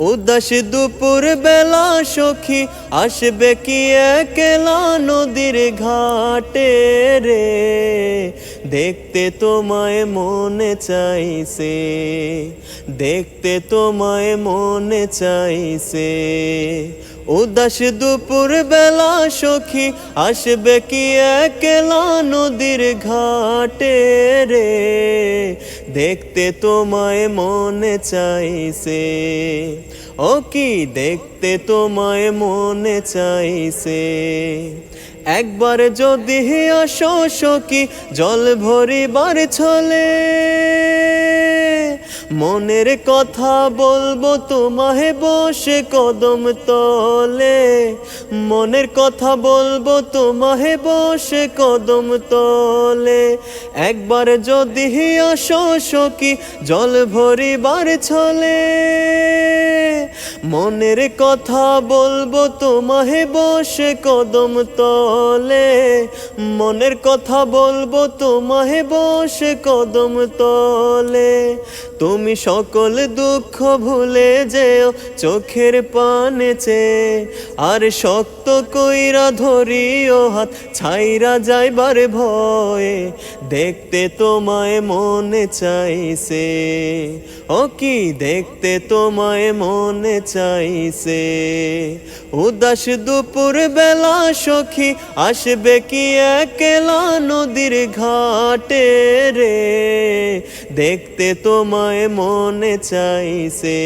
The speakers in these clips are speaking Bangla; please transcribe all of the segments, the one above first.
উদাস দুপুর বেলা সখী আসবে কি একলা নদীর ঘাটে রে, দেখতে তোমায় মনে চাইছে, দেখতে তোমায় মনে চাইছে। উদাস দুপুর বেলা সখী আসবে কি একলা নদীর ঘাটে রে, দেখতে তোমায় মনে চাইছে। ও কি দেখতে তোমায় মনে চাইছে। একবার যদি আসো সখী জল ভরিবার ছলে, মনের কথা বলবো তোমায় বসে কদম তলে, মনের কথা বলবো তোমায় বসে কদম তলে। একবার যদি আসো সখী জল ভরিবার ছলে, মনের কথা বলবো তোমায় বসে কদম তলে, মনের কথা বলবো তোমায় বসে কদম তলে। তুমি সকল দুঃখ ভুলে যেও চোখের পানে চেয়ে, আর শক্ত কইরা ধরিও হাত ছাইরা যাইবার ভয়ে, দেখতে তোমায় মনে চাইছে। ও কি দেখতে তোমায় মনে চাইছে। উদাস দুপুর বেলা সখী আসবে কি একলা নদীর ঘাটে রে, দেখতে তোমায় মনে চাইছে।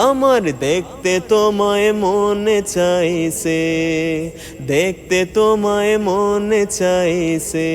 আমার দেখতে তোমায় মনে চাইছে, দেখতে তোমায় মনে চাইছে।